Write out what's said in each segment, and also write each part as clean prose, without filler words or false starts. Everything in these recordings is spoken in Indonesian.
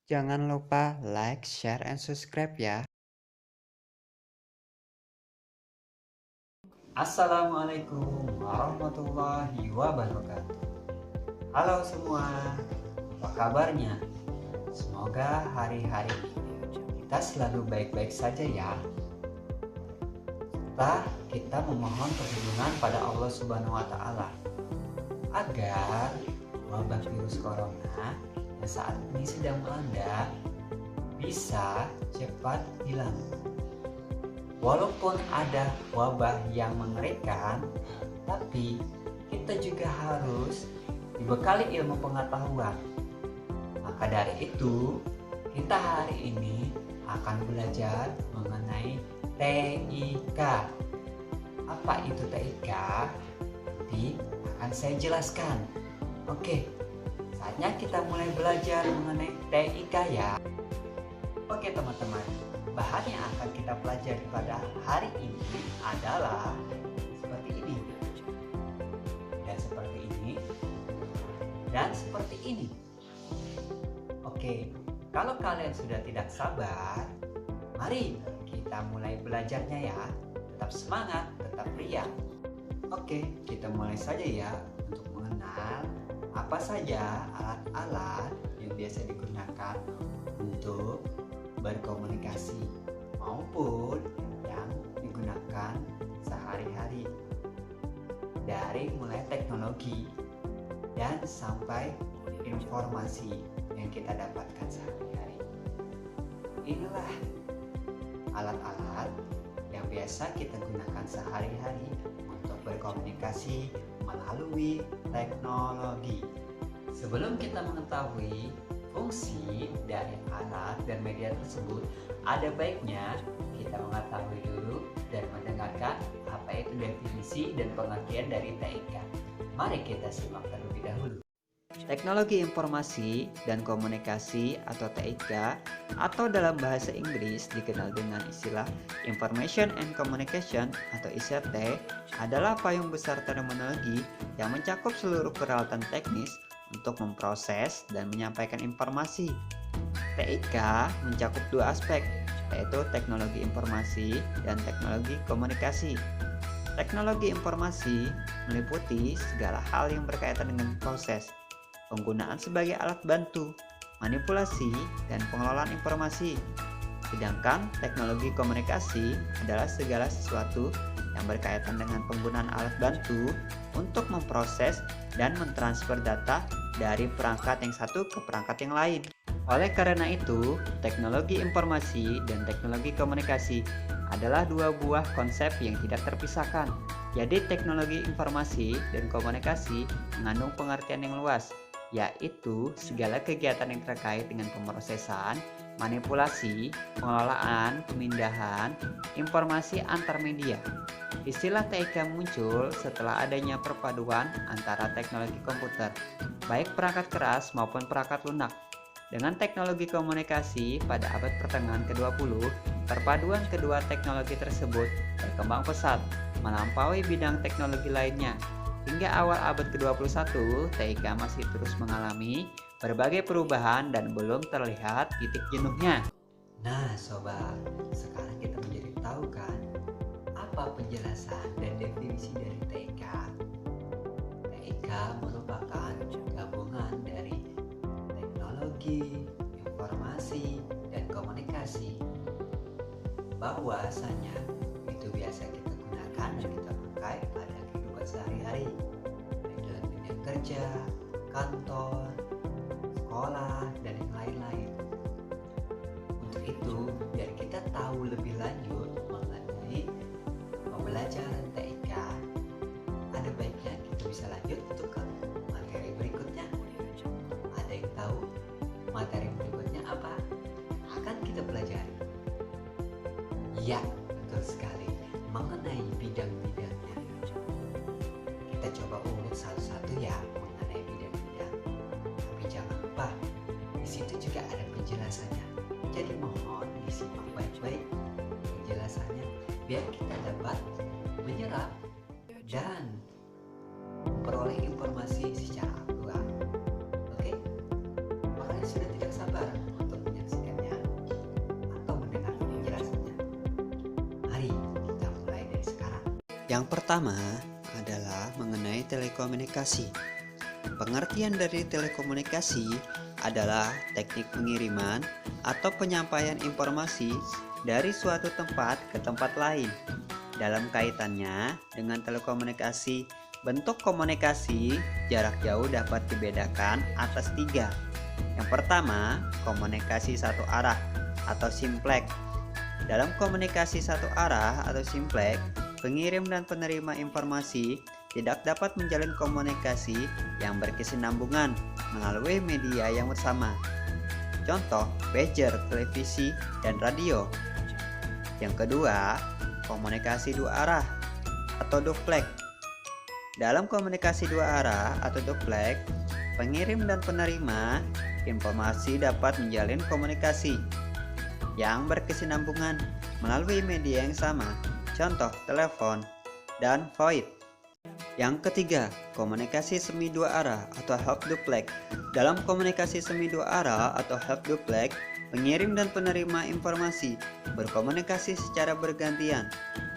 Jangan lupa like, share, and subscribe ya. Assalamualaikum warahmatullahi wabarakatuh. Halo semua, apa kabarnya? Semoga hari-hari kita selalu baik-baik saja ya. Kita memohon perlindungan pada Allah Subhanahu wa Ta'ala agar wabah virus corona yang saat ini sedang melanda bisa cepat hilang. Walaupun ada wabah yang mengerikan, tapi kita juga harus dibekali ilmu pengetahuan. Maka dari itu, kita hari ini akan belajar mengenai TIK. Apa itu TIK? Nanti akan saya jelaskan. Oke, saatnya kita mulai belajar mengenai TIK ya. Oke teman-teman, bahan yang akan kita pelajari pada hari ini adalah seperti ini dan seperti ini dan seperti ini. Oke, kalau kalian sudah tidak sabar, mari kita mulai belajarnya ya. Tetap semangat, tetap riang. Oke, kita mulai saja ya untuk mengenal apa saja alat-alat yang biasa digunakan untuk berkomunikasi maupun yang digunakan sehari-hari, dari mulai teknologi dan sampai informasi yang kita dapatkan sehari-hari. Inilah alat-alat yang biasa kita gunakan sehari-hari untuk berkomunikasi melalui teknologi. Sebelum kita mengetahui fungsi dari alat dan media tersebut, ada baiknya kita mengetahui dulu dan mendengarkan apa itu definisi dan pengertian dari TIK. Mari kita simak terlebih dahulu. Teknologi Informasi dan Komunikasi atau TIK atau dalam bahasa Inggris dikenal dengan istilah Information and Communication atau ICT adalah payung besar terminologi yang mencakup seluruh peralatan teknis untuk memproses dan menyampaikan informasi. TIK mencakup dua aspek, yaitu teknologi informasi dan teknologi komunikasi. Teknologi informasi meliputi segala hal yang berkaitan dengan proses, penggunaan sebagai alat bantu, manipulasi, dan pengelolaan informasi. Sedangkan teknologi komunikasi adalah segala sesuatu yang berkaitan dengan penggunaan alat bantu untuk memproses dan mentransfer data dari perangkat yang satu ke perangkat yang lain. Oleh karena itu, teknologi informasi dan teknologi komunikasi adalah dua buah konsep yang tidak terpisahkan. Jadi teknologi informasi dan komunikasi mengandung pengertian yang luas, yaitu segala kegiatan yang terkait dengan pemrosesan, manipulasi, pengelolaan, pemindahan, informasi antar media. Istilah TIK muncul setelah adanya perpaduan antara teknologi komputer, baik perangkat keras maupun perangkat lunak, dengan teknologi komunikasi pada abad pertengahan ke-20. Perpaduan kedua teknologi tersebut berkembang pesat, melampaui bidang teknologi lainnya. Hingga awal abad ke-21, TIK masih terus mengalami berbagai perubahan dan belum terlihat titik jenuhnya. Nah sobat, sekarang kita menjadi tahu kan apa penjelasan dan definisi dari TIK. TIK merupakan gabungan dari teknologi, informasi, dan komunikasi. Bahwasanya itu biasa kita gunakan dan kita pakai pada kehidupan sehari-hari, dalam dunia kerja, kantor, sekolah, dan yang lain-lain. Untuk itu, biar kita tahu lebih lanjut mengenai pembelajaran TIK, ada baiknya kita bisa lanjut untuk ke materi berikutnya. Ada yang tahu materi berikutnya apa? Akan kita pelajari. Ya, betul sekali. Mengenai bidang-bidangnya. Kita coba urut satu-satu ya mengenai bidang-bidang. Tapi jangan lupa, di situ juga ada penjelasannya. Jadi mohon disimak baik-baik penjelasannya biar kita dapat menyerap dan memperoleh informasi secara akurat. Oke? Makanya sudah tidak sabar untuk Yang pertama adalah mengenai telekomunikasi. Pengertian dari telekomunikasi adalah teknik pengiriman atau penyampaian informasi dari suatu tempat ke tempat lain. Dalam kaitannya dengan telekomunikasi, bentuk komunikasi jarak jauh dapat dibedakan atas 3. Yang pertama, komunikasi satu arah atau simplex. Dalam komunikasi satu arah atau simplex, pengirim dan penerima informasi tidak dapat menjalin komunikasi yang berkesinambungan melalui media yang bersama. Contoh, pager, televisi, dan radio. Yang kedua, komunikasi dua arah atau duplex. Dalam komunikasi dua arah atau duplex, pengirim dan penerima informasi dapat menjalin komunikasi yang berkesinambungan melalui media yang sama. Contoh, telepon dan voice. Yang ketiga, komunikasi semi dua arah atau half duplex. Dalam komunikasi semi dua arah atau half duplex, pengirim dan penerima informasi berkomunikasi secara bergantian,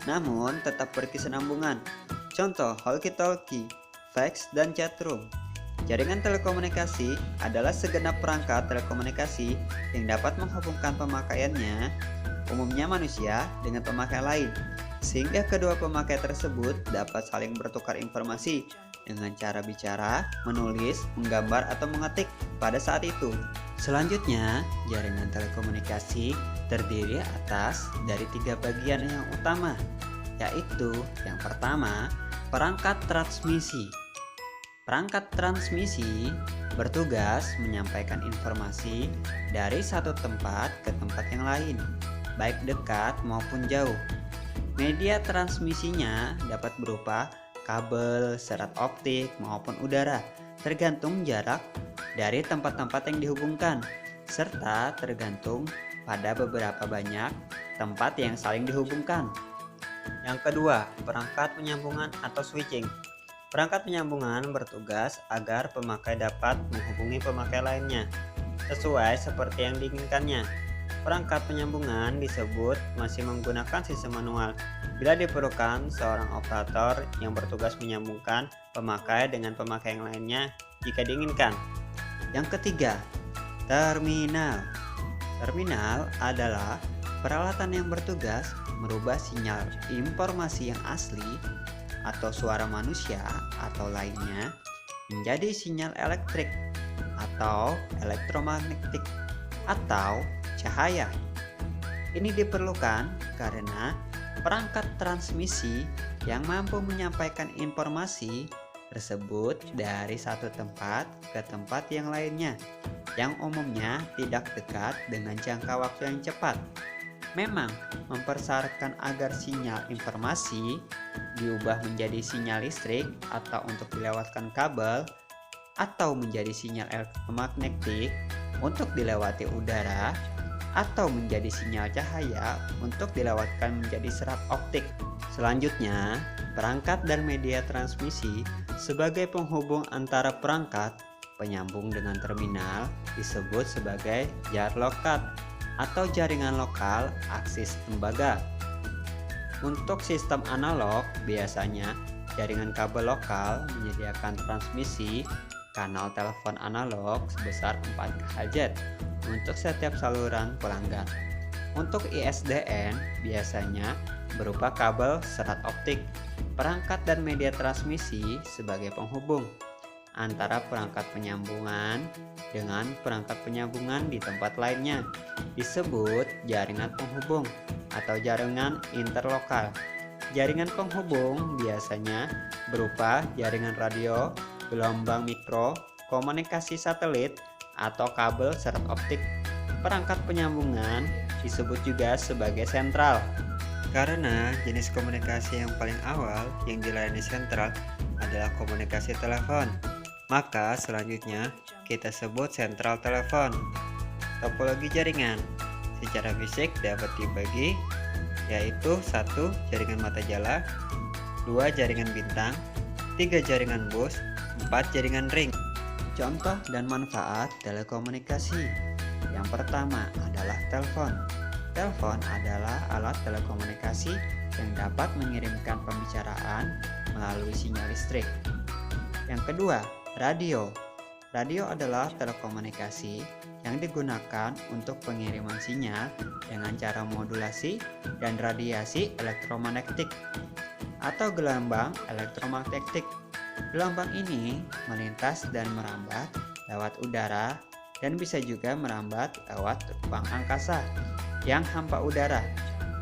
namun tetap berkesinambungan. Contoh, walkie-talkie, fax, dan chatroom. Jaringan telekomunikasi adalah segenap perangkat telekomunikasi yang dapat menghubungkan pemakaiannya, umumnya manusia, dengan pemakai lain, sehingga kedua pemakai tersebut dapat saling bertukar informasi dengan cara bicara, menulis, menggambar, atau mengetik pada saat itu. Selanjutnya, jaringan telekomunikasi terdiri atas dari 3 bagian yang utama, yaitu yang pertama, perangkat transmisi. Perangkat transmisi bertugas menyampaikan informasi dari satu tempat ke tempat yang lain, baik dekat maupun jauh. Media transmisinya dapat berupa kabel, serat optik, maupun udara, tergantung jarak dari tempat-tempat yang dihubungkan, serta tergantung pada beberapa banyak tempat yang saling dihubungkan. Yang kedua, perangkat penyambungan atau switching. Perangkat penyambungan bertugas agar pemakai dapat menghubungi pemakai lainnya sesuai seperti yang diinginkannya. Perangkat penyambungan disebut masih menggunakan sistem manual bila diperlukan seorang operator yang bertugas menyambungkan pemakai dengan pemakai yang lainnya jika diinginkan. Yang ketiga, terminal. Terminal adalah peralatan yang bertugas merubah sinyal informasi yang asli atau suara manusia atau lainnya menjadi sinyal elektrik atau elektromagnetik atau cahaya. Ini diperlukan karena perangkat transmisi yang mampu menyampaikan informasi tersebut dari satu tempat ke tempat yang lainnya, yang umumnya tidak dekat dengan jangka waktu yang cepat. Memang mempersyaratkan agar sinyal informasi diubah menjadi sinyal listrik atau untuk dilewatkan kabel, atau menjadi sinyal elektromagnetik untuk dilewati udara, atau menjadi sinyal cahaya untuk dilewatkan menjadi serat optik. Selanjutnya, perangkat dan media transmisi sebagai penghubung antara perangkat penyambung dengan terminal disebut sebagai jar lokat atau jaringan lokal aksis tembaga. Untuk sistem analog, biasanya jaringan kabel lokal menyediakan transmisi kanal telepon analog sebesar 4 kHz untuk setiap saluran pelanggan. Untuk ISDN biasanya berupa kabel serat optik. Perangkat dan media transmisi sebagai penghubung antara perangkat penyambungan dengan perangkat penyambungan di tempat lainnya disebut jaringan penghubung atau jaringan interlokal. Jaringan penghubung biasanya berupa jaringan radio, gelombang mikro, komunikasi satelit, atau kabel serat optik. Perangkat penyambungan disebut juga sebagai sentral karena jenis komunikasi yang paling awal yang dilayani sentral adalah komunikasi telepon. Maka selanjutnya kita sebut sentral telepon. Topologi jaringan secara fisik dapat dibagi yaitu 1. Jaringan mata jala, 2. Jaringan bintang, 3. Jaringan bus, 4. Jaringan ring. Contoh dan manfaat telekomunikasi. Yang pertama adalah telepon. Telepon adalah alat telekomunikasi yang dapat mengirimkan pembicaraan melalui sinyal listrik. Yang kedua, radio. Radio adalah telekomunikasi yang digunakan untuk pengiriman sinyal dengan cara modulasi dan radiasi elektromagnetik atau gelombang elektromagnetik. Gelombang ini melintas dan merambat lewat udara dan bisa juga merambat lewat ruang angkasa yang hampa udara.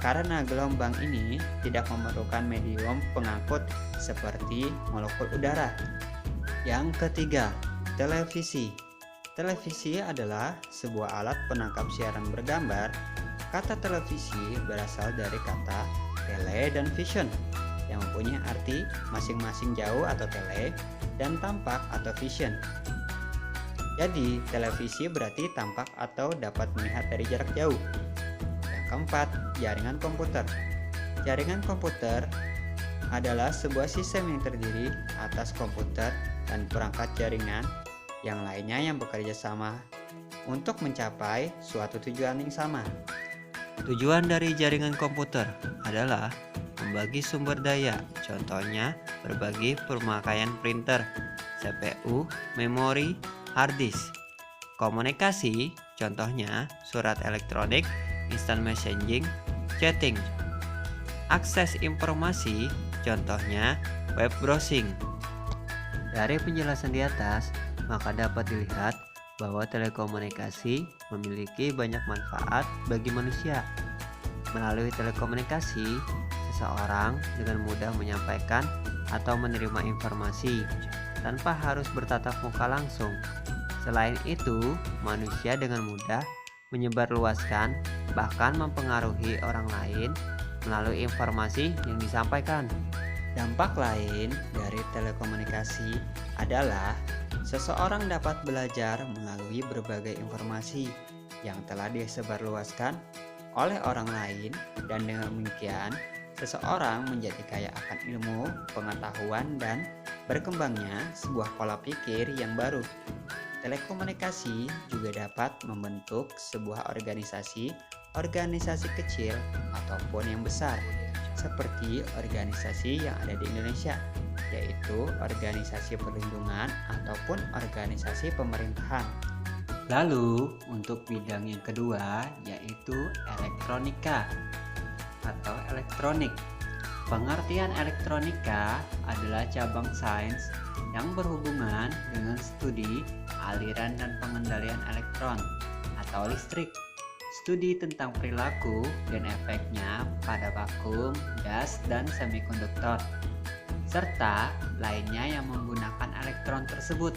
Karena gelombang ini tidak memerlukan medium pengangkut seperti molekul udara. Yang ketiga, televisi. Televisi adalah sebuah alat penangkap siaran bergambar. Kata televisi berasal dari kata tele dan vision yang mempunyai arti masing-masing jauh atau tele dan tampak atau vision. Jadi, televisi berarti tampak atau dapat melihat dari jarak jauh. Yang keempat, jaringan komputer. Jaringan komputer adalah sebuah sistem yang terdiri atas komputer dan perangkat jaringan yang lainnya yang bekerja sama untuk mencapai suatu tujuan yang sama. Tujuan dari jaringan komputer adalah membagi sumber daya, contohnya berbagi pemakaian printer, CPU, memori, hard disk. Komunikasi, contohnya surat elektronik, instant messaging, chatting. Akses informasi, contohnya web browsing. Dari penjelasan di atas, maka dapat dilihat bahwa telekomunikasi memiliki banyak manfaat bagi manusia. Melalui telekomunikasi, seseorang dengan mudah menyampaikan atau menerima informasi tanpa harus bertatap muka langsung. Selain itu, manusia dengan mudah menyebarluaskan bahkan mempengaruhi orang lain melalui informasi yang disampaikan. Dampak lain dari telekomunikasi adalah seseorang dapat belajar melalui berbagai informasi yang telah disebarluaskan oleh orang lain, dan dengan demikian seseorang menjadi kaya akan ilmu, pengetahuan, dan berkembangnya sebuah pola pikir yang baru. Telekomunikasi juga dapat membentuk sebuah organisasi kecil ataupun yang besar, seperti organisasi yang ada di Indonesia, yaitu organisasi perlindungan ataupun organisasi pemerintahan. Lalu untuk bidang yang kedua yaitu elektronika atau elektronik. Pengertian elektronika adalah cabang sains yang berhubungan dengan studi aliran dan pengendalian elektron atau listrik, studi tentang perilaku dan efeknya pada vakum, gas, dan semikonduktor, serta lainnya yang menggunakan elektron tersebut.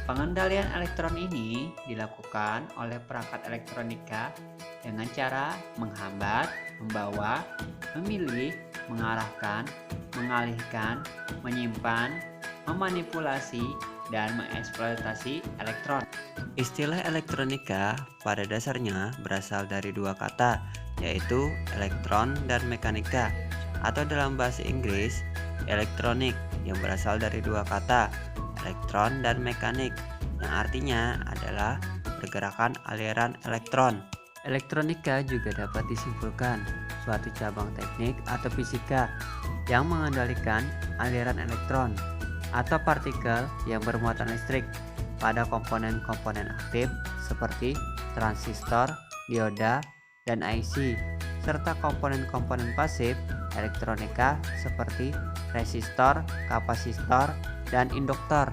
Pengendalian elektron ini dilakukan oleh perangkat elektronika dengan cara menghambat, membawa, memilih, mengarahkan, mengalihkan, menyimpan, memanipulasi, dan mengeksploitasi elektron. Istilah elektronika pada dasarnya berasal dari dua kata, yaitu elektron dan mekanika, atau dalam bahasa Inggris, elektronik, yang berasal dari dua kata, elektron dan mekanik, yang artinya adalah pergerakan aliran elektron. Elektronika juga dapat disimpulkan suatu cabang teknik atau fisika yang mengendalikan aliran elektron atau partikel yang bermuatan listrik pada komponen-komponen aktif seperti transistor, dioda, dan IC, serta komponen-komponen pasif elektronika seperti resistor, kapasitor, dan induktor.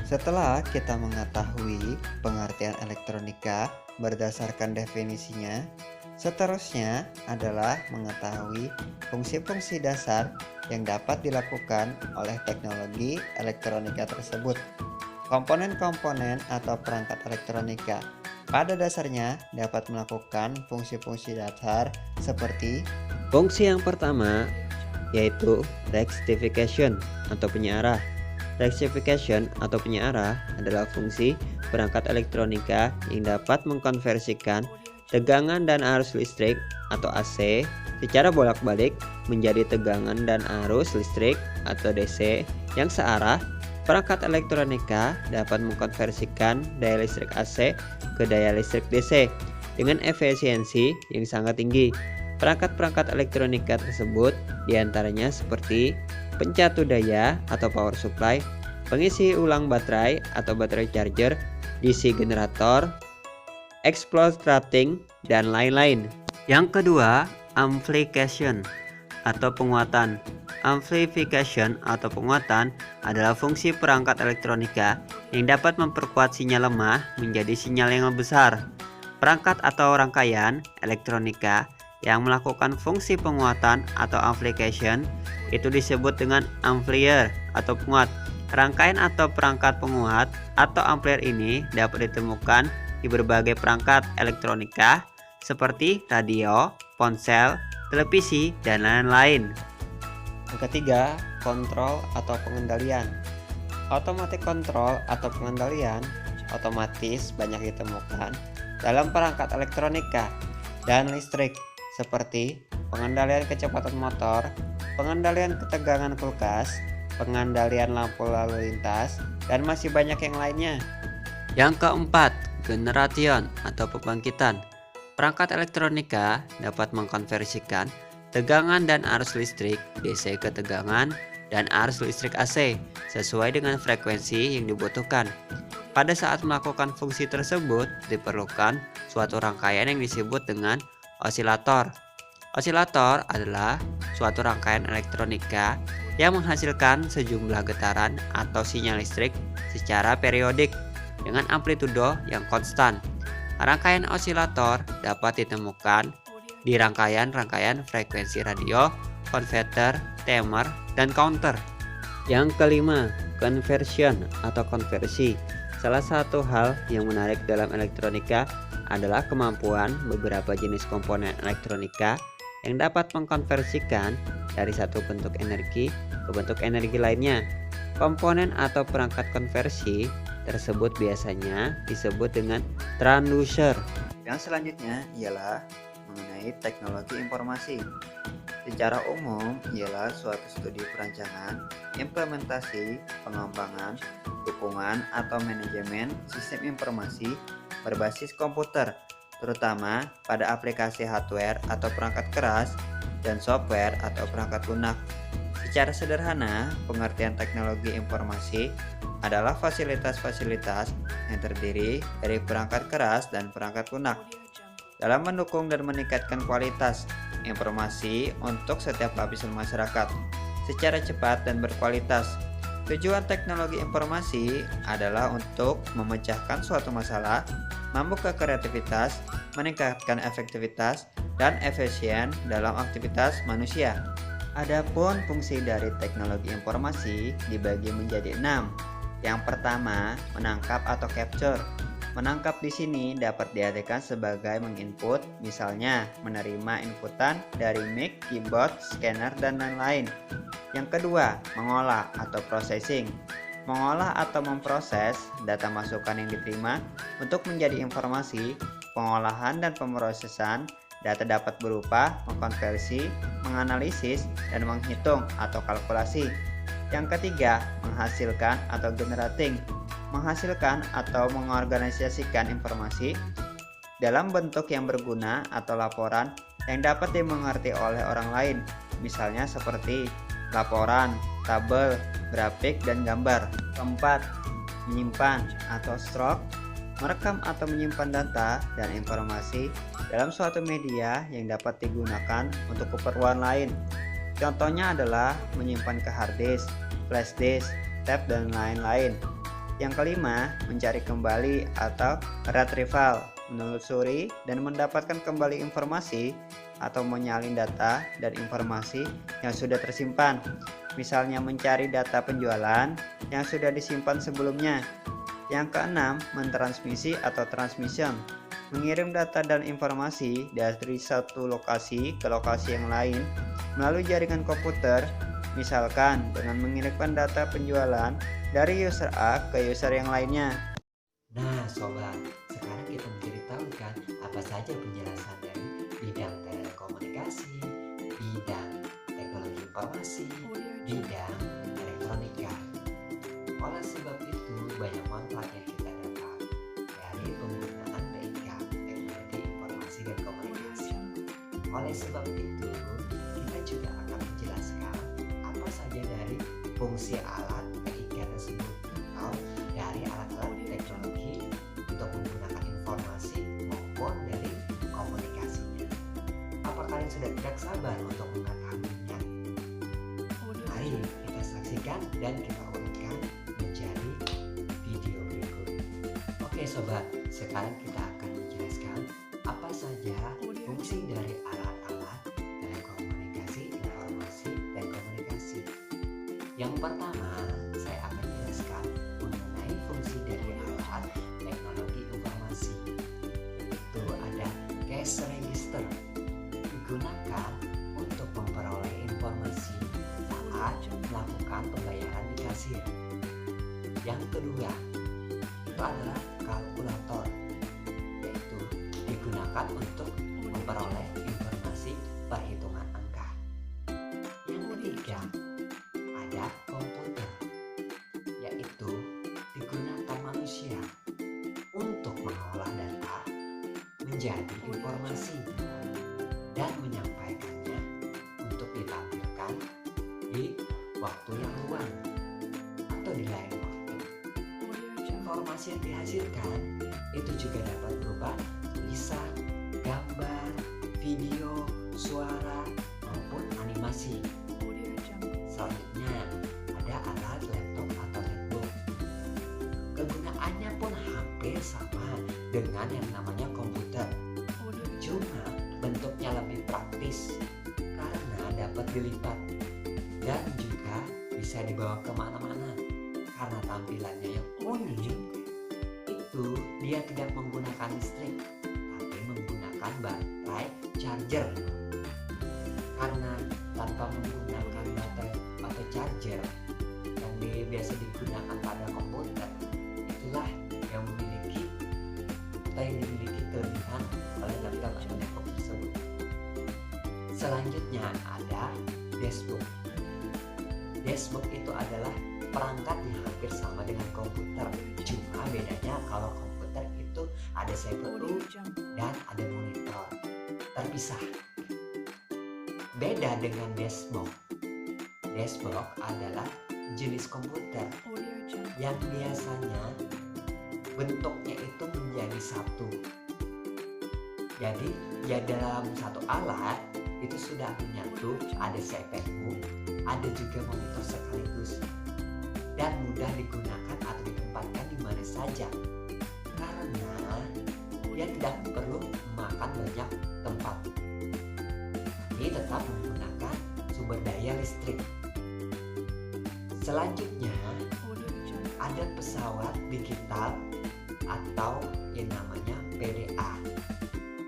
Setelah kita mengetahui pengertian elektronika berdasarkan definisinya, seterusnya adalah mengetahui fungsi-fungsi dasar yang dapat dilakukan oleh teknologi elektronika tersebut. Komponen-komponen atau perangkat elektronika pada dasarnya dapat melakukan fungsi-fungsi dasar seperti fungsi yang pertama yaitu rectification atau penyearah. Rectification atau penyearah adalah fungsi perangkat elektronika yang dapat mengkonversikan tegangan dan arus listrik atau AC secara bolak-balik menjadi tegangan dan arus listrik atau DC yang searah. Perangkat elektronika dapat mengkonversikan daya listrik AC ke daya listrik DC dengan efisiensi yang sangat tinggi. Perangkat-perangkat elektronika tersebut diantaranya seperti pencatu daya atau power supply, pengisi ulang baterai atau baterai charger, DC generator, explostrating, dan lain-lain. Yang kedua, amplification atau penguatan. Amplification atau penguatan adalah fungsi perangkat elektronika yang dapat memperkuat sinyal lemah menjadi sinyal yang lebih besar. Perangkat atau rangkaian elektronika yang melakukan fungsi penguatan atau amplification itu disebut dengan amplifier atau penguat. Rangkaian atau perangkat penguat atau amplifier ini dapat ditemukan di berbagai perangkat elektronika seperti radio, ponsel, televisi, dan lain-lain. Yang ketiga, kontrol atau pengendalian. Automatic control atau pengendalian otomatis banyak ditemukan dalam perangkat elektronika dan listrik seperti pengendalian kecepatan motor, pengendalian ketegangan kulkas, pengendalian lampu lalu lintas, dan masih banyak yang lainnya. Yang keempat, generation atau pembangkitan. Perangkat elektronika dapat mengkonversikan tegangan dan arus listrik DC ke tegangan dan arus listrik AC sesuai dengan frekuensi yang dibutuhkan. Pada saat melakukan fungsi tersebut diperlukan suatu rangkaian yang disebut dengan osilator. Osilator adalah suatu rangkaian elektronika yang menghasilkan sejumlah getaran atau sinyal listrik secara periodik dengan amplitudo yang konstan. Rangkaian osilator dapat ditemukan di rangkaian-rangkaian frekuensi radio, konverter, timer, dan counter. Yang kelima, conversion atau konversi. Salah satu hal yang menarik dalam elektronika adalah kemampuan beberapa jenis komponen elektronika yang dapat mengkonversikan dari satu bentuk energi ke bentuk energi lainnya. Komponen atau perangkat konversi tersebut biasanya disebut dengan transducer. Yang selanjutnya ialah mengenai teknologi informasi. Secara umum ialah suatu studi perancangan, implementasi, pengembangan, dukungan atau manajemen sistem informasi berbasis komputer, terutama pada aplikasi hardware atau perangkat keras dan software atau perangkat lunak. Secara sederhana, pengertian teknologi informasi adalah fasilitas-fasilitas yang terdiri dari perangkat keras dan perangkat lunak dalam mendukung dan meningkatkan kualitas informasi untuk setiap lapisan masyarakat secara cepat dan berkualitas. Tujuan teknologi informasi adalah untuk memecahkan suatu masalah, membuka kreativitas, meningkatkan efektivitas dan efisien dalam aktivitas manusia. Adapun fungsi dari teknologi informasi dibagi menjadi 6. Yang pertama, menangkap atau capture. Menangkap di sini dapat diartikan sebagai menginput, misalnya menerima inputan dari mic, keyboard, scanner, dan lain-lain. Yang kedua, mengolah atau processing. Mengolah atau memproses data masukan yang diterima untuk menjadi informasi. Pengolahan dan pemrosesan data dapat berupa mengkonversi, menganalisis, dan menghitung atau kalkulasi. Yang ketiga, menghasilkan atau generating. Menghasilkan atau mengorganisasikan informasi dalam bentuk yang berguna atau laporan yang dapat dimengerti oleh orang lain, misalnya seperti laporan, tabel, grafik, dan gambar. Keempat, menyimpan atau store. Merekam atau menyimpan data dan informasi dalam suatu media yang dapat digunakan untuk keperluan lain. Contohnya adalah menyimpan ke hard disk, flash disk, tab, dan lain-lain. Yang kelima, mencari kembali atau retrieval, menelusuri dan mendapatkan kembali informasi atau menyalin data dan informasi yang sudah tersimpan. Misalnya mencari data penjualan yang sudah disimpan sebelumnya. Yang keenam, mentransmisi atau transmission, mengirim data dan informasi dari satu lokasi ke lokasi yang lain melalui jaringan komputer, misalkan dengan mengirimkan data penjualan dari user A ke user yang lainnya. Nah sobat, sekarang kita menjadi tahu kan apa saja penjelasan dari bidang telekomunikasi, bidang teknologi informasi, bidang elektronika. Oleh sebab itu banyak manfaat yang kita dapat dari penggunaan TIK, teknologi informasi dan komunikasi. Oleh sebab itu, kita juga akan menjelaskan apa saja dari fungsi alat TIK tersebut atau dari alat-alat teknologi untuk menggunakan informasi maupun dari komunikasinya. Apa kalian sudah tidak sabar untuk mengetahuinya? Mari kita saksikan dan kita urutkan menjadi video berikut. Oke sobat, sekarang kita akan menjelaskan apa saja fungsi dari alat-alat telekomunikasi, informasi, dan komunikasi. Yang pertama, saya akan jelaskan mengenai fungsi dari alat teknologi informasi. Itu ada cash register, digunakan untuk memperoleh informasi saat melakukan pembayaran di kasir. Yang kedua, itu adalah kalkulator, yaitu digunakan untuk memperoleh informasi perhitungan angka. Yang ketiga, ada komputer, yaitu digunakan manusia untuk mengolah data menjadi informasi dan menyampaikannya untuk ditampilkan di waktu yang luang atau di lain waktu. Informasi yang dihasilkan itu juga dapat berupa tulisan, gambar, video, suara, maupun animasi. Selanjutnya ada alat laptop atau netbook. Kegunaannya pun hampir sama dengan yang namanya komputer, cuma bentuknya lebih praktis karena dapat dilipat dan juga bisa dibawa kemana-mana. Karena tampilannya yang unik, itu dia tidak menggunakan listrik tapi menggunakan baterai charger. Karena tanpa menggunakan baterai atau charger yang biasa digunakan pada komputer, itulah yang dimiliki kelebihan oleh laptop atau netbook tersebut. Selanjutnya ada dashboard. Dashboard itu adalah perangkat yang hampir sama dengan komputer, cuma bedanya kalau komputer itu ada CPU dan ada monitor terpisah. Beda dengan dashboard. Dashboard adalah jenis komputer yang biasanya bentuknya itu menjadi satu. Jadi ya dalam satu alat itu sudah menyatu, ada CPU, ada juga monitor sekaligus, dan mudah digunakan atau ditempatkan di mana saja karena dia tidak perlu memakan banyak tempat, tapi tetap menggunakan sumber daya listrik. Selanjutnya ada pesawat digital atau yang namanya PDA.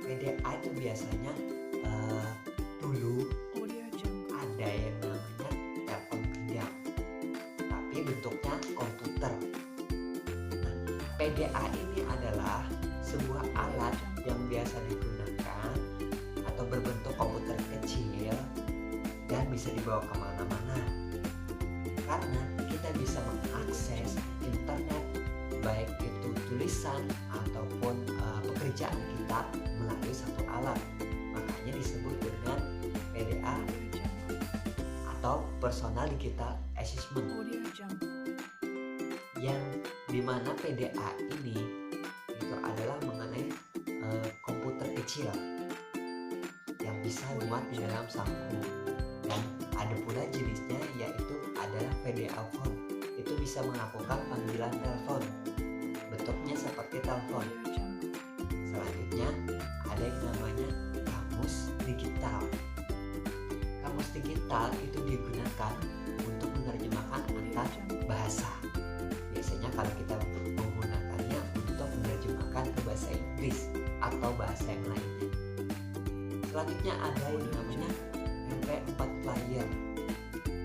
PDA itu biasanya dulu ada yang namanya telepon genggam, tapi bentuknya komputer. Nah, PDA ini adalah sebuah alat yang biasa digunakan atau berbentuk komputer kecil dan bisa dibawa kemana-mana karena kita bisa mengakses internet, baik itu tulisan ataupun pekerjaan kita melalui satu alat. Makanya disebut dengan PDA atau Personal Digital Assistant, yang dimana PDA ini itu adalah mengenai komputer kecil yang bisa muat di dalam saku. Dan ada pula jenisnya, yaitu adalah PDA phone. Itu bisa melakukan panggilan telepon, bentuknya seperti telepon. Selanjutnya ada yang namanya kamus digital. Kamus digital itu digunakan untuk menerjemahkan antar bahasa. Biasanya kalau kita menggunakannya untuk menerjemahkan ke bahasa Inggris atau bahasa yang lainnya. Selanjutnya ada yang namanya MP4 player.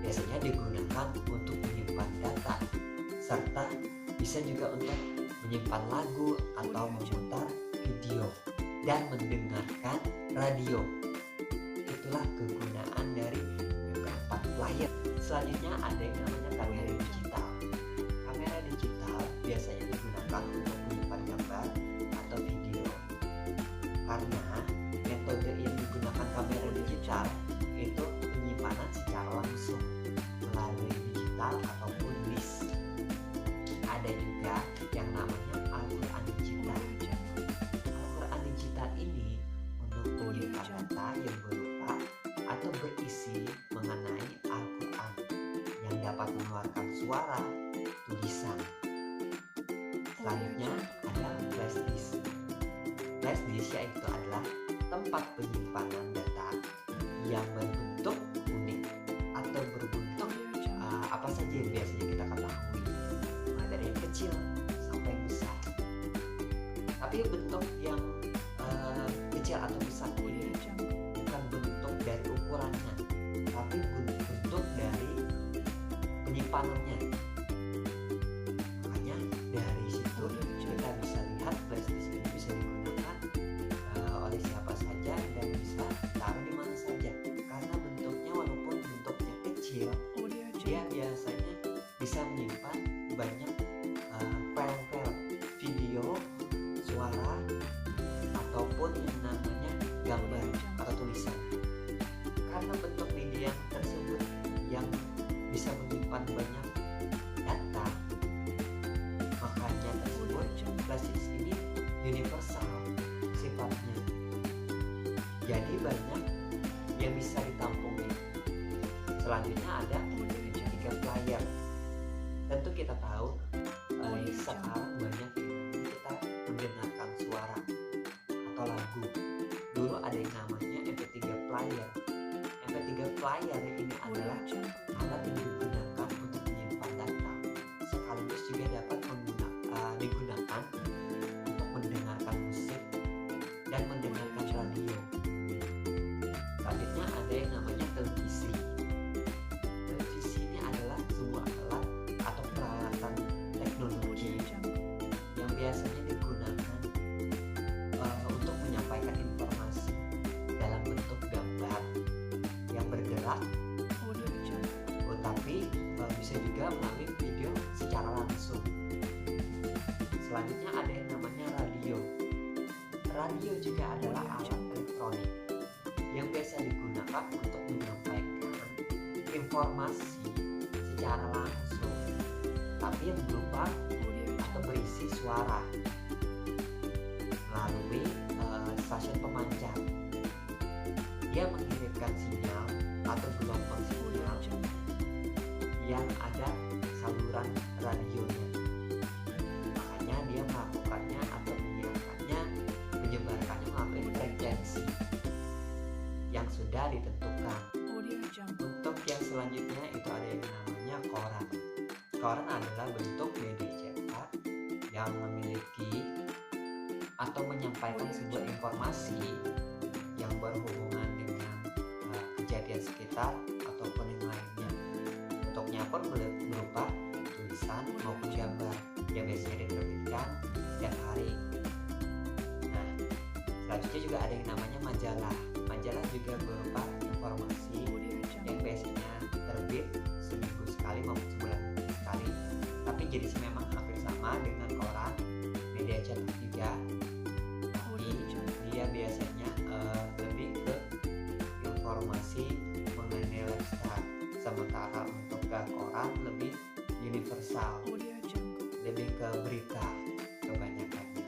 Biasanya digunakan untuk menyimpan data serta bisa juga untuk menyimpan lagu atau memutar video dan mendengarkan radio. Itulah kegunaan dari MP4 player. Selanjutnya ada yang namanya kamera digital. Kamera digital biasanya digunakan untuk menyimpan gambar atau video. Karena metode yang digunakan kamera mengeluarkan suara, tulisan. Selanjutnya ada flash disk. Flash disk yaitu adalah tempat penyimpanan data yang berbentuk unik atau berbentuk apa saja yang biasanya kita ketahui, mulai dari yang kecil sampai yang besar. Tapi bentuk yang kecil atau besar ini bukan bentuk dari ukurannya, tapi bentuk dari penyimpanannya. Makanya dari situ kita bisa lihat flash disk ini bisa digunakan oleh siapa saja dan bisa taruh di mana saja. Karena bentuknya walaupun bentuknya kecil, dia biasanya bisa menyimpan banyak file-file video, suara, ataupun yang namanya gambar atau tulisan. Karena bentuk media tersebut yang bisa menyimpan banyak data, makanya tersebut flash disk ini universal sifatnya. Jadi banyak yang bisa ditampungi. Selanjutnya ada media player. Tentu kita tahu sekarang banyak kita mendengarkan suara atau lagu. Dulu ada yang namanya MP3 player. MP3 player ini adalah alat yang digunakan untuk menyimpan data, sekaligus juga dapat digunakan untuk mendengarkan musik dan mendengarkan radio. Selanjutnya ada yang namanya televisi. Televisi ini adalah sebuah alat atau peralatan teknologi yang biasanya digunakan untuk menyampaikan informasi dalam bentuk gambar yang bergerak, tapi bisa juga melalui video secara langsung. Selanjutnya ada yang namanya radio. Radio juga adalah alat elektronik yang biasa digunakan untuk menyampaikan informasi secara langsung, tapi yang berupa atau berisi suara melalui stasiun pemancar. Dia mengirimkan sinyal atau gelombang sinyal yang ada saluran radionya. Makanya dia melakukannya atau menyebarkannya melalui frekuensi yang sudah ditentukan. Untuk yang selanjutnya itu ada yang namanya koran. Koran adalah bentuk media cetak yang memiliki atau menyampaikan sebuah informasi yang berhubungan dengan kejadian sekitar ataupun yang lainnya. Bentuknya pun berupa tulisan maupun gambar yang biasanya diterbitkan setiap hari. Nah, selanjutnya juga ada yang namanya majalah. Majalah juga berupa informasi yang biasanya terbit seminggu sekali maupun sebulan sekali. Tapi jenisnya memang hampir sama dengan koran, media cetak juga. Tapi dia biasanya lebih ke informasi mengenai lifestyle. Sementara untuk koran lebih universal, lebih ke berita kebanyakannya.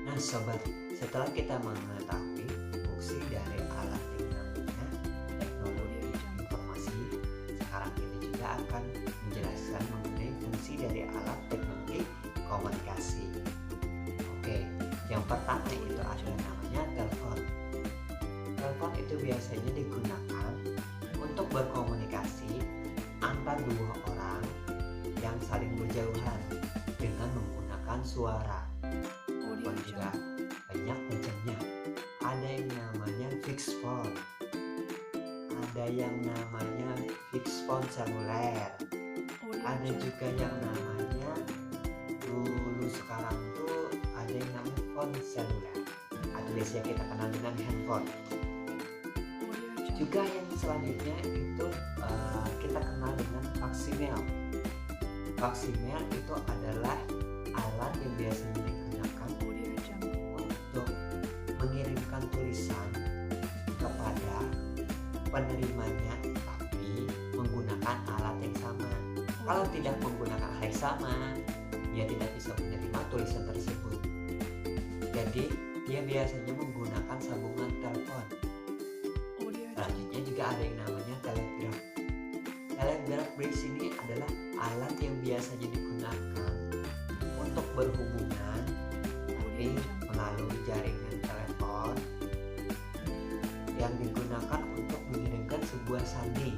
Nah sobat, setelah kita mengetahui fungsi dari alat yang namanya teknologi informasi, sekarang kita juga akan menjelaskan mengenai fungsi dari alat teknologi komunikasi. Oke, yang pertama itu adalah namanya telepon. Telepon itu biasanya digunakan untuk berkomunikasi antar dua orang yang saling berjauhan dengan menggunakan suara. Telepon juga banyak macamnya. Ada yang namanya fixed phone, ada yang namanya fixed phone seluler, ada juga yang namanya dulu sekarang tuh ada yang namanya phone seluler atau biasanya kita kenal dengan handphone. Juga yang selanjutnya itu kita kenal dengan faksimiil. Faksimiil itu adalah alat yang biasanya digunakan untuk mengirimkan tulisan kepada penerimanya, tapi menggunakan alat yang sama. Kalau tidak menggunakan alat yang sama, dia tidak bisa menerima tulisan tersebut. Jadi dia biasanya menggunakan sambungan telepon. Selanjutnya juga ada yang namanya telegraf. Telegraf di sini adalah berhubungan tapi melalui jaringan telepon yang digunakan untuk mengirimkan sebuah sandi.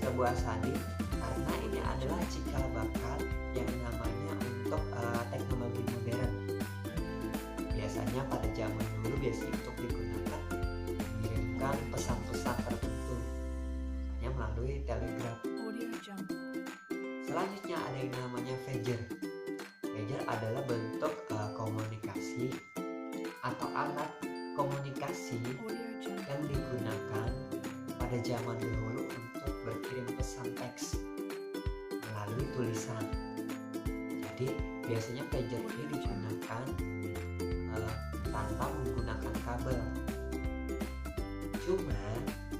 Sebuah sandi karena ini adalah cikal bakal yang namanya untuk teknologi modern. Biasanya pada zaman dulu biasanya untuk digunakan mengirimkan pesan-pesan tertentu, hanya melalui telegraf. Selanjutnya ada yang namanya pager. Pager adalah bentuk komunikasi atau alat komunikasi yang digunakan pada zaman dahulu untuk berkirim pesan teks melalui tulisan. Jadi biasanya pager ini digunakan tanpa menggunakan kabel.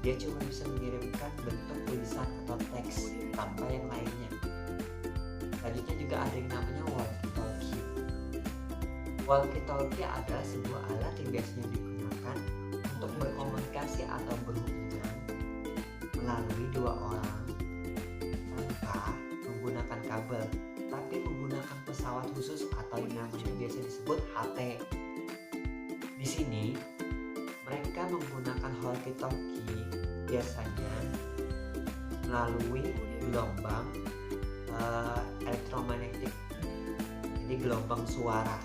Dia cuma bisa mengirimkan bentuk tulisan atau teks tanpa yang lainnya. Selanjutnya juga ada yang namanya walkie-talkie. Walkie-talkie adalah sebuah alat yang biasanya digunakan untuk berkomunikasi atau berhubungan melalui dua orang tanpa menggunakan kabel, tapi menggunakan pesawat khusus atau yang namanya biasa disebut HT. Di sini mereka menggunakan walkie-talkie biasanya melalui gelombang elektromagnetik, jadi gelombang suara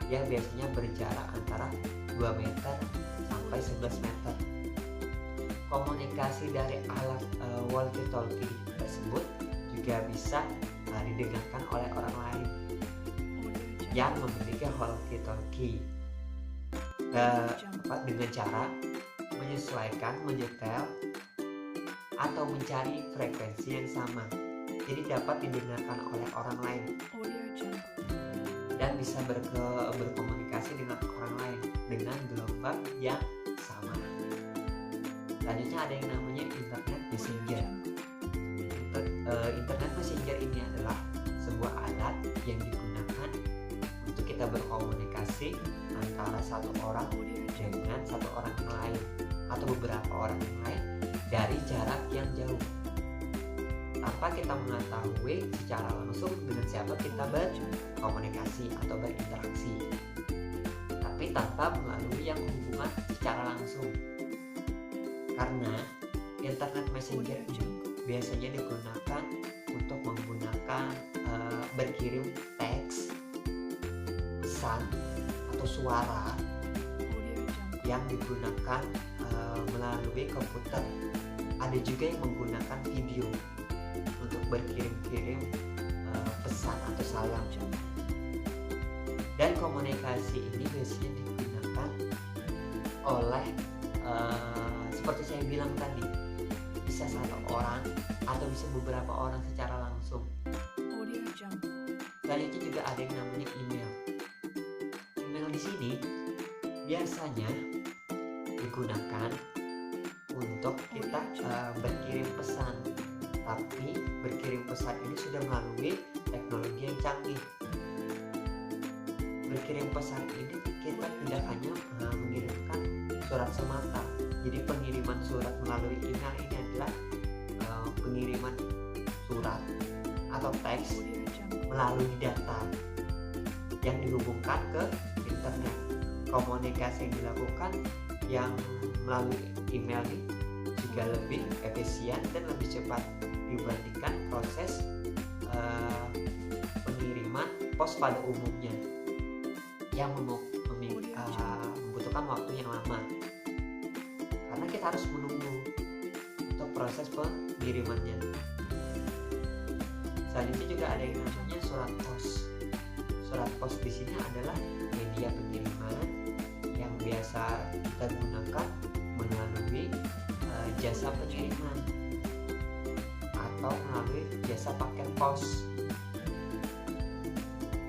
yang biasanya berjarak antara 2 meter sampai 11 meter. Komunikasi dari alat walkie-talkie tersebut juga bisa didengarkan oleh orang lain yang memiliki walkie-talkie dengan cara menyesuaikan, menyetel, atau mencari frekuensi yang sama, jadi dapat didengarkan oleh orang lain dan bisa berkomunikasi dengan orang lain dengan gelombang yang sama. Selanjutnya ada yang namanya internet messenger. Internet messenger ini adalah sebuah alat yang digunakan untuk kita berkomunikasi antara satu orang dengan satu orang yang lain atau beberapa orang yang lain dari jarak yang jauh, tanpa kita mengetahui secara langsung dengan siapa kita berkomunikasi atau berinteraksi, tapi tanpa melalui yang hubungan secara langsung. Karena internet messenger ini biasanya digunakan untuk menggunakan berkirim teks, pesan atau suara yang digunakan melalui komputer. Ada juga yang menggunakan video untuk berkirim-kirim pesan atau salam. Dan komunikasi ini biasanya digunakan oleh seperti saya bilang tadi, bisa satu orang atau bisa beberapa orang secara langsung. Selanjutnya juga ada yang namanya email. Email di sini biasanya digunakan untuk kita berkirim pesan, tapi berkirim pesan ini sudah melalui teknologi yang canggih. Berkirim pesan ini kita tidak hanya mengirimkan surat semata, jadi pengiriman surat melalui email ini adalah pengiriman surat atau teks melalui data yang dihubungkan ke internet. Komunikasi yang dilakukan yang melalui email ini juga lebih efisien dan lebih cepat dibandingkan proses pengiriman pos pada umumnya yang membutuhkan waktu yang lama, karena kita harus menunggu untuk proses pengirimannya. Selanjutnya juga ada yang namanya surat pos. Surat pos di sini adalah media pengiriman yang biasa kita gunakan melalui jasa pengiriman atau melalui jasa paket pos.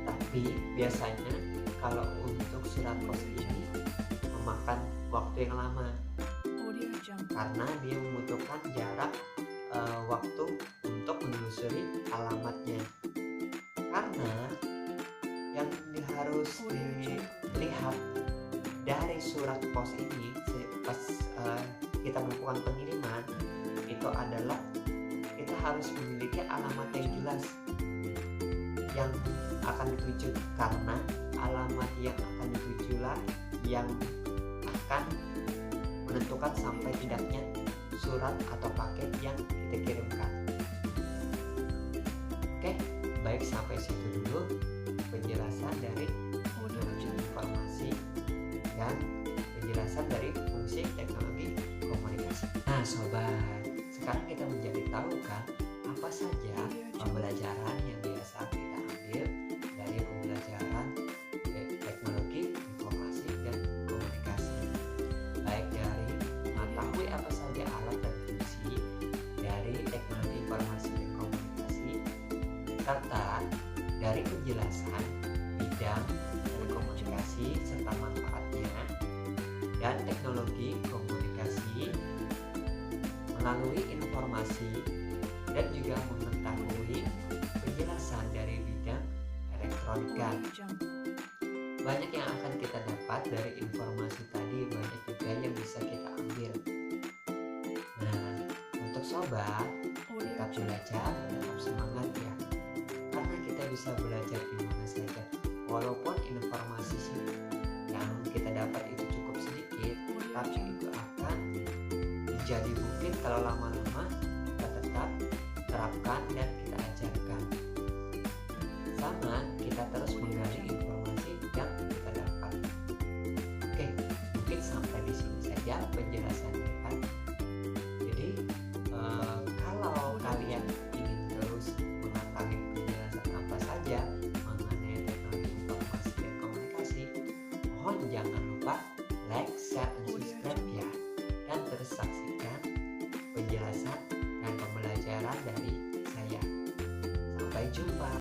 Tapi biasanya kalau untuk surat pos ini memakan waktu yang lama karena dia membutuhkan jarak waktu untuk menelusuri alamatnya. Karena yang harus dilihat dari surat pos ini pas kita melakukan pengiriman itu adalah kita harus memiliki alamat yang jelas yang akan dituju, karena alamat yang akan ditujulah yang akan menentukan sampai tidaknya surat atau paket yang kita kirimkan. Oke, baik, sampai situ dulu penjelasan dari informasi dan penjelasan dari fungsi teknologi komunikasi. Nah sobat, sekarang kita menjadi tahu kan apa saja pembelajaran yang biasa kita ambil dari pembelajaran teknologi informasi dan komunikasi, baik dari mengetahui apa saja alat dan fungsi dari teknologi informasi dan komunikasi, serta dari penjelasan bidang telekomunikasi serta manfaatnya, dan teknologi komunikasi melalui informasi, dan juga mengetahui penjelasan dari bidang elektronika. Banyak yang akan kita dapat dari informasi tadi, banyak juga yang bisa kita ambil. Nah, untuk sobat, tetap belajar, tetap semangat ya, karena kita bisa belajar di mana saja. Walaupun informasi yang kita dapat itu cukup sedikit, tapi itu akan menjadi bukit kalau lama-lama kita tetap terapkan dan kita ajarkan. Sama, kita terus menggali informasi yang kita dapat. Oke, mungkin sampai di sini saja penjelasannya kan. Jadi kalau kalian ingin terus mengetahui penjelasan apa saja mengenai teknologi informasi dan komunikasi, mohon jangan lupa like, share, dan subscribe ya, dan terus saksikan penjelasan dan pembelajaran dari saya. Sampai jumpa.